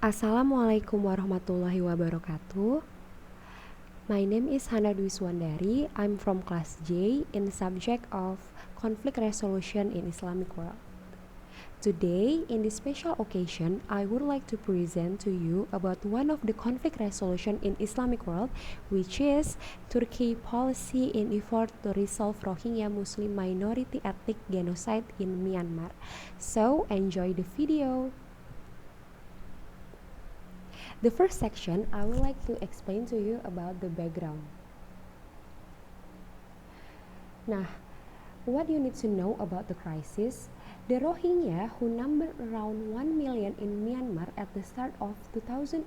Assalamualaikum warahmatullahi wabarakatuh. My name is Hana Dwi Suwandari. I'm from class J in the subject of conflict resolution in Islamic world. Today, in this special occasion, I would like to present to you about one of the conflict resolution in Islamic world, which is Turkey policy in effort to resolve Rohingya Muslim minority ethnic genocide in Myanmar. So, enjoy the video. The first section, I would like to explain to you about the background. Nah, what you need to know about the crisis? The Rohingya, who number around 1 million in Myanmar at the start of 2017,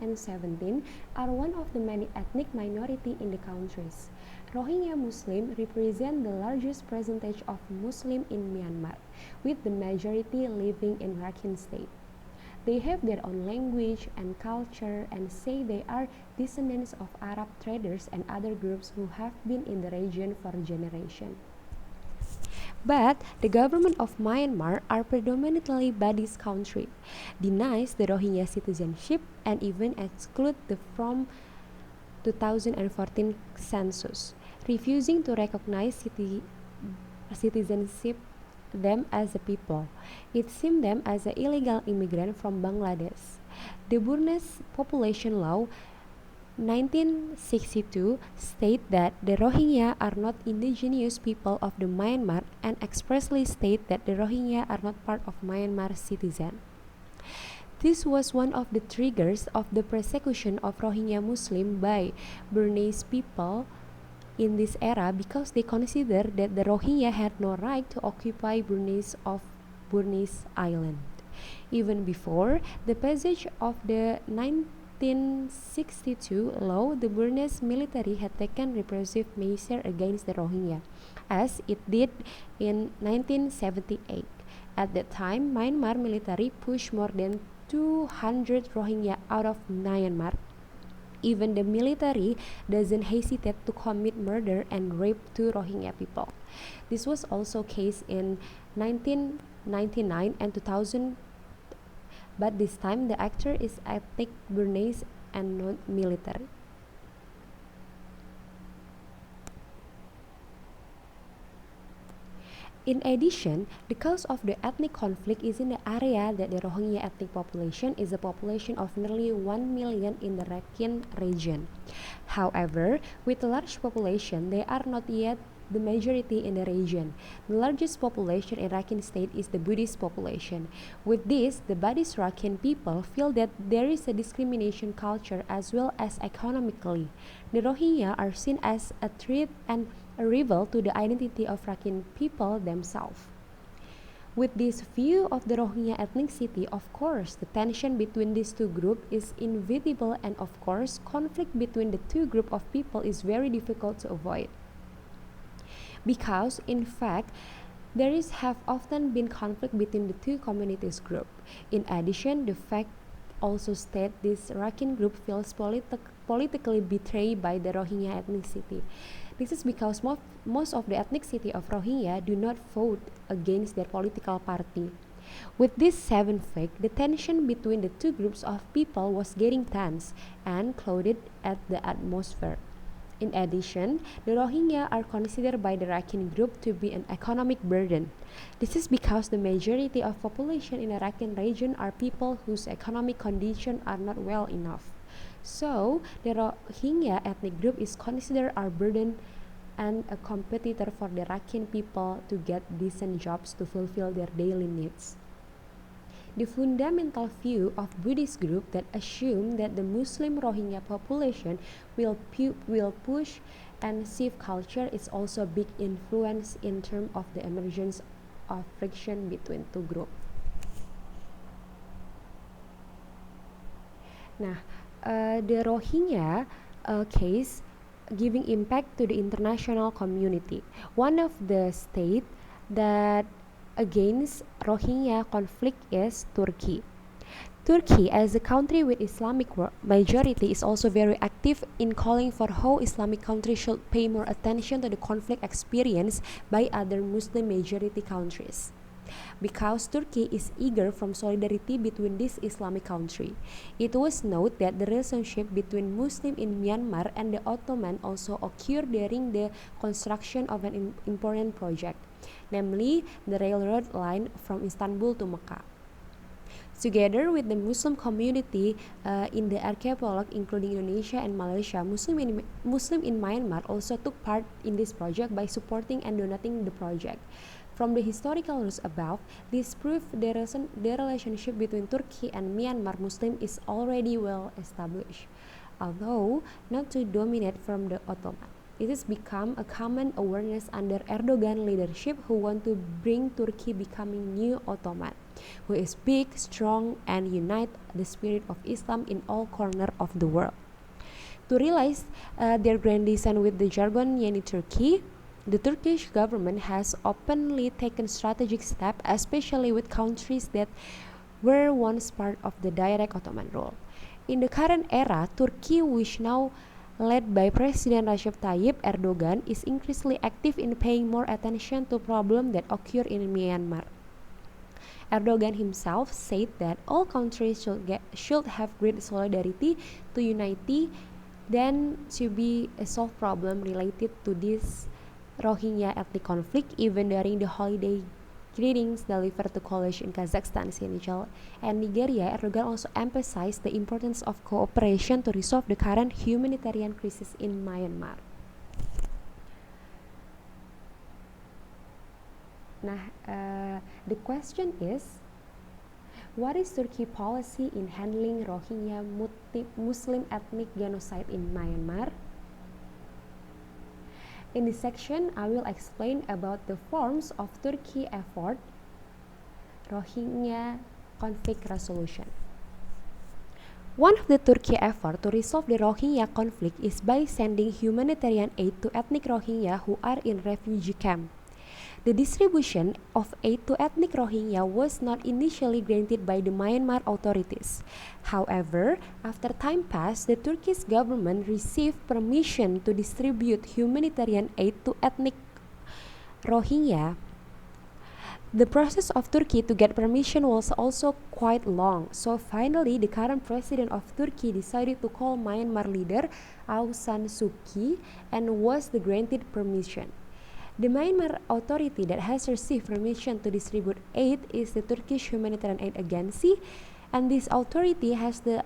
are one of the many ethnic minority in the countries. Rohingya Muslim represent the largest percentage of Muslim in Myanmar, with the majority living in Rakhine State. They have their own language and culture and say they are descendants of Arab traders and other groups who have been in the region for generations. But the government of Myanmar are predominantly Buddhist country, denies the Rohingya citizenship and even exclude them from 2014 census, refusing to recognize citizenship them as a people. It seemed them as an illegal immigrant from Bangladesh. The Burmese population law 1962 state that the Rohingya are not indigenous people of the Myanmar and expressly state that the Rohingya are not part of Myanmar citizen. This was one of the triggers of the persecution of Rohingya Muslim by Burmese people in this era because they consider that the Rohingya had no right to occupy Burmese island. Even before the passage of the 1962 law, the Burmese military had taken repressive measures against the Rohingya, as it did in 1978. At that time, Myanmar military pushed more than 200 Rohingya out of Myanmar. Even the military doesn't hesitate to commit murder and rape to Rohingya people. This was also case in 1999 and 2000, but this time the actor is ethnic Burmese and not military. In addition, the cause of the ethnic conflict is in the area that the Rohingya ethnic population is a population of nearly 1 million in the Rakhine region. However, with a large population, they are not yet the majority in the region. The largest population in Rakhine State is the Buddhist population. With this, the Buddhist Rakhine people feel that there is a discrimination culture as well as economically. The Rohingya are seen as a threat and a rival to the identity of Rakhine people themselves. With this view of the Rohingya ethnicity, of course, the tension between these two groups is inevitable, and of course, conflict between the two groups of people is very difficult to avoid. Because, in fact, have often been conflict between the two communities group. In addition, the fact also state this Rakhine group feels politically betrayed by the Rohingya ethnicity. This is because most of the ethnicity of Rohingya do not vote against their political party. With this 7 fact, the tension between the two groups of people was getting tense and clouded at the atmosphere. In addition, the Rohingya are considered by the Rakhine group to be an economic burden. This is because the majority of population in the Rakhine region are people whose economic conditions are not well enough. So, the Rohingya ethnic group is considered a burden and a competitor for the Rakhine people to get decent jobs to fulfill their daily needs. The fundamental view of Buddhist group that assume that the Muslim Rohingya population will push and shift culture is also a big influence in terms of the emergence of friction between two groups. Nah, the Rohingya case giving impact to the international community. One of the states that against Rohingya conflict is Turkey. Turkey, as a country with Islamic majority, is also very active in calling for how Islamic countries should pay more attention to the conflict experienced by other Muslim majority countries. because Turkey is eager from solidarity between this Islamic country. It was noted that the relationship between Muslims in Myanmar and the Ottoman also occurred during the construction of an important project, namely the railroad line from Istanbul to Mecca. Together with the Muslim community in the archipelago, including Indonesia and Malaysia, Muslim in Myanmar also took part in this project by supporting and donating the project. From the historical roots above, this proves the relationship between Turkey and Myanmar Muslim is already well established, although not to dominate from the Ottoman. It has become a common awareness under Erdogan leadership, who want to bring Turkey becoming new Ottoman, who is big, strong, and unite the spirit of Islam in all corners of the world. To realize their grand design with the jargon Yeni Turkey, the Turkish government has openly taken strategic steps, especially with countries that were once part of the direct Ottoman rule. In the current era, Turkey, which now led by President Recep Tayyip Erdogan, is increasingly active in paying more attention to problems that occur in Myanmar. Erdogan himself said that all countries should have great solidarity to unity than to be a solved problem related to this Rohingya ethnic conflict, even during the holiday greetings delivered to college in Kazakhstan, Senegal, and Nigeria. Erdogan also emphasized the importance of cooperation to resolve the current humanitarian crisis in Myanmar. The question is, what is Turkey policy in handling Rohingya Muslim ethnic genocide in Myanmar? In this section, I will explain about the forms of Turkey effort Rohingya conflict resolution. One of the Turkey effort to resolve the Rohingya conflict is by sending humanitarian aid to ethnic Rohingya who are in refugee camp. The distribution of aid to ethnic Rohingya was not initially granted by the Myanmar authorities. However, after time passed, the Turkish government received permission to distribute humanitarian aid to ethnic Rohingya. The process of Turkey to get permission was also quite long, so finally the current president of Turkey decided to call Myanmar leader Aung San Suu Kyi and was granted permission. The Myanmar authority that has received permission to distribute aid is the Turkish Humanitarian Aid Agency, and this authority has the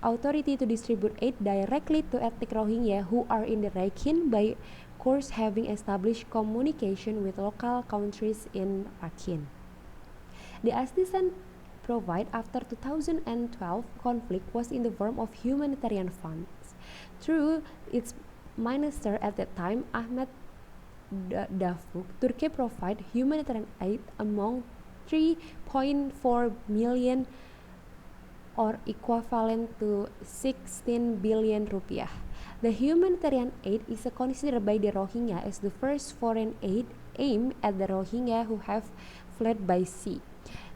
authority to distribute aid directly to ethnic Rohingya who are in the Rakhine, by course having established communication with local countries in Rakhine. The assistance provided after 2012 conflict was in the form of humanitarian funds. Through its minister at that time, Ahmet Davuk, Turkey provided humanitarian aid among 3.4 million or equivalent to 16 billion rupiah. The humanitarian aid is considered by the Rohingya as the first foreign aid aimed at the Rohingya who have fled by sea.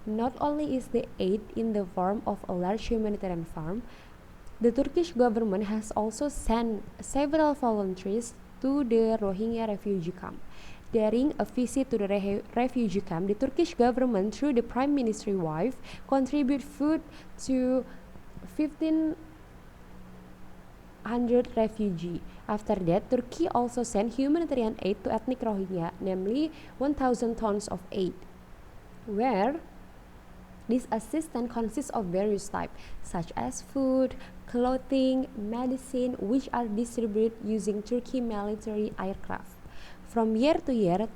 Not only is the aid in the form of a large humanitarian fund, the Turkish government has also sent several volunteers to the Rohingya refugee camp. During a visit to the refugee camp, the Turkish government, through the Prime Minister's wife, contributed food to 1,500 refugees. After that, Turkey also sent humanitarian aid to ethnic Rohingya, namely 1,000 tons of aid, where this assistance consists of various types, such as food, clothing, medicine, which are distributed using Turkey military aircraft. From year to year,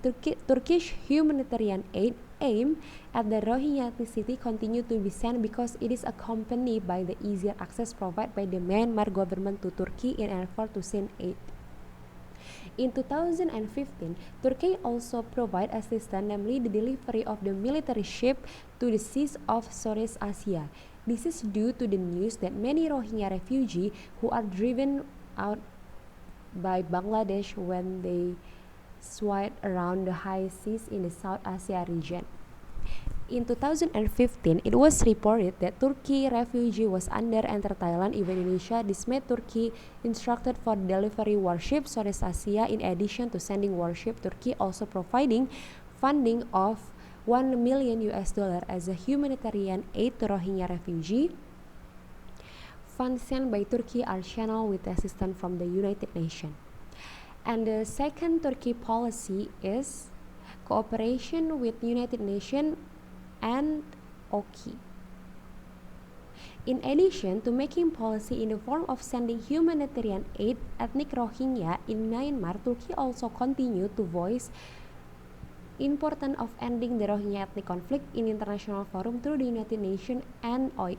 Turkish humanitarian aid aimed at the Rohingya ethnicity continue to be sent because it is accompanied by the easier access provided by the Myanmar government to Turkey in an effort to send aid. In 2015, Turkey also provided assistance, namely the delivery of the military ship to the seas of Southeast Asia. This is due to the news that many Rohingya refugees who are driven out by Bangladesh when they swam around the high seas in the South Asia region. In 2015, it was reported that Turkey refugee was under enter Thailand, even Indonesia. This made Turkey instructed for delivery warship Southeast Asia. In addition to sending warship, Turkey also providing funding of $1 million as a humanitarian aid to Rohingya refugee. Funds sent by Turkey are channeled with assistance from the United Nations. And the second Turkey policy is cooperation with United Nations and OKI. In addition to making policy in the form of sending humanitarian aid, ethnic Rohingya in Myanmar, Turkey also continued to voice importance of ending the Rohingya ethnic conflict in international forum through the United Nations and OIC.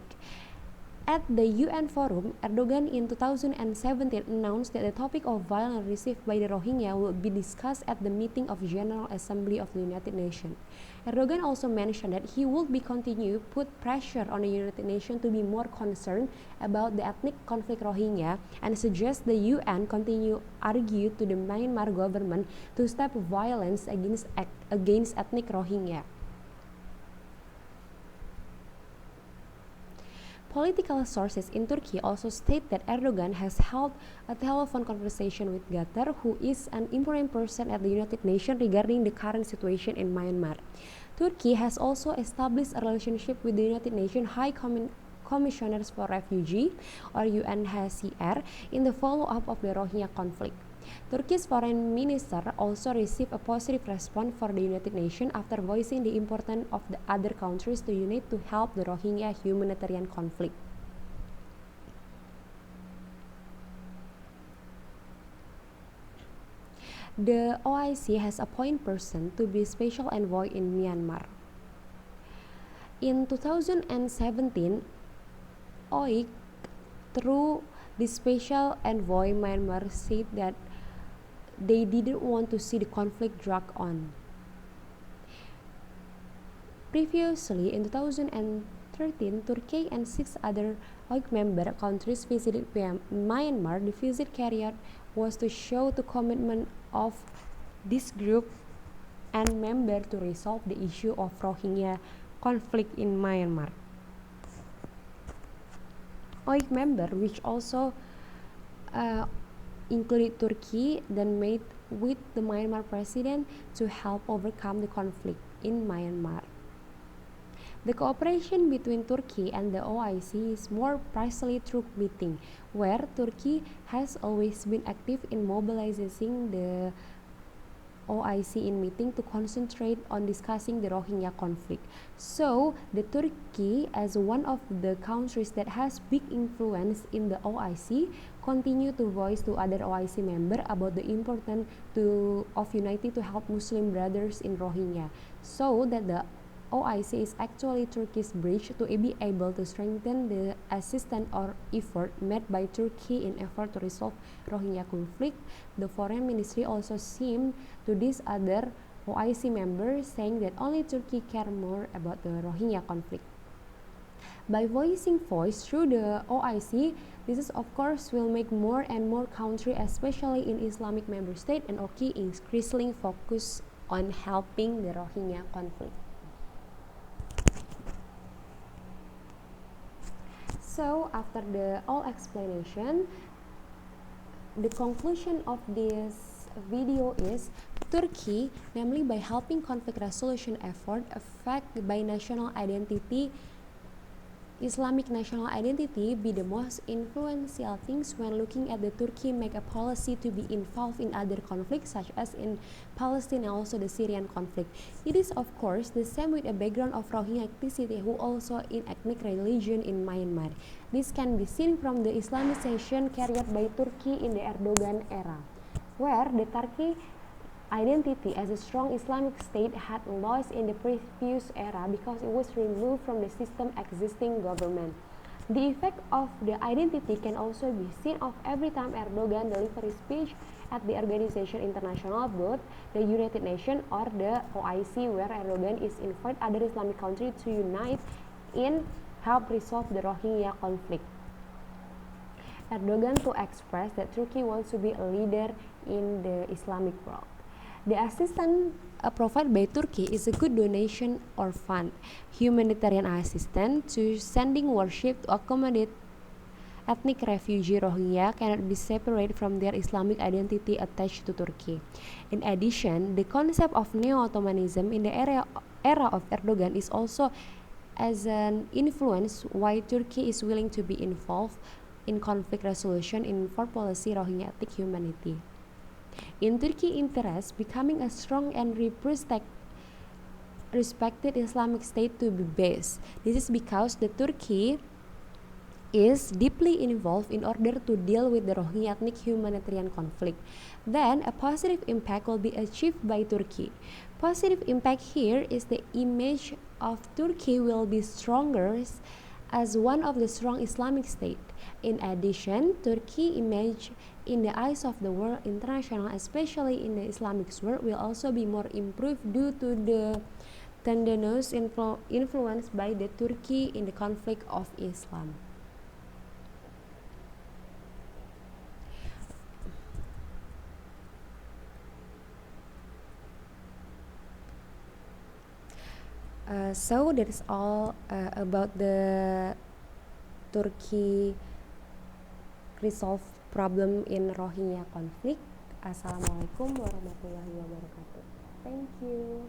At the UN forum, Erdogan in 2017 announced that the topic of violence received by the Rohingya would be discussed at the meeting of General Assembly of the United Nations. Erdogan also mentioned that he would be continue put pressure on the United Nations to be more concerned about the ethnic conflict Rohingya and suggest the UN continue argue to the Myanmar government to stop violence against ethnic Rohingya. Political sources in Turkey also state that Erdogan has held a telephone conversation with Qatar, who is an important person at the United Nations regarding the current situation in Myanmar. Turkey has also established a relationship with the United Nations High Commissioners for Refugees, or UNHCR, in the follow-up of the Rohingya conflict. Turkey's foreign minister also received a positive response from the United Nations after voicing the importance of the other countries to unite to help the Rohingya humanitarian conflict. The OIC has appointed person to be special envoy in Myanmar. In 2017, OIC, through the special envoy Myanmar, said that they didn't want to see the conflict drag on. Previously, in 2013, Turkey and 6 other OIC member countries visited Myanmar. The visit carried was to show the commitment of this group and member to resolve the issue of Rohingya conflict in Myanmar. OIC member, which also included Turkey, then met with the Myanmar president to help overcome the conflict in Myanmar. The cooperation between Turkey and the OIC is more precisely through meeting, where Turkey has always been active in mobilizing the OIC in meeting to concentrate on discussing the Rohingya conflict. So, the Turkey, as one of the countries that has big influence in the OIC, continue to voice to other OIC members about the importance of unity to help Muslim brothers in Rohingya, so that the OIC is actually Turkey's bridge to be able to strengthen the assistance or effort made by Turkey in effort to resolve Rohingya conflict. The foreign ministry also seemed to these other OIC members, saying that only Turkey care more about the Rohingya conflict. By voicing voice through the OIC, this is of course will make more and more countries, especially in Islamic member state and OIC, increasingly focus on helping the Rohingya conflict. So after the all explanation, the conclusion of this video is Turkey, namely by helping conflict resolution effort affected by national identity, Islamic national identity, be the most influential things when looking at the Turkey make a policy to be involved in other conflicts such as in Palestine and also the Syrian conflict. It is of course the same with a background of Rohingya ethnicity who also in ethnic religion in Myanmar. This can be seen from the Islamization carried by Turkey in the Erdogan era, where the Turkey identity as a strong Islamic state had lost in the previous era because it was removed from the system existing government. The effect of the identity can also be seen of every time Erdogan delivers speech at the organization international, both the United Nations or the OIC, where Erdogan is invite other Islamic countries to unite in help resolve the Rohingya conflict. Erdogan to express that Turkey wants to be a leader in the Islamic world. The assistance provided by Turkey is a good donation or fund, humanitarian assistance to sending worship to accommodate ethnic refugee Rohingya cannot be separated from their Islamic identity attached to Turkey. In addition, the concept of neo-Ottomanism in the area era of Erdogan is also as an influence why Turkey is willing to be involved in conflict resolution in foreign policy Rohingya ethnic humanity. In Turkey interest becoming a strong and respected Islamic state to be based. This is because the Turkey is deeply involved in order to deal with the Rohingya ethnic humanitarian conflict. Then a positive impact will be achieved by Turkey. Positive impact here is the image of Turkey will be stronger as one of the strong Islamic state. In addition, Turkey image in the eyes of the world international, especially in the Islamic world, will also be more improved due to the tenderness influenced by the Turkey in the conflict of Islam. So that is all about the Turkey resolve problem in Rohingya conflict. Assalamualaikum warahmatullahi wabarakatuh. Thank you.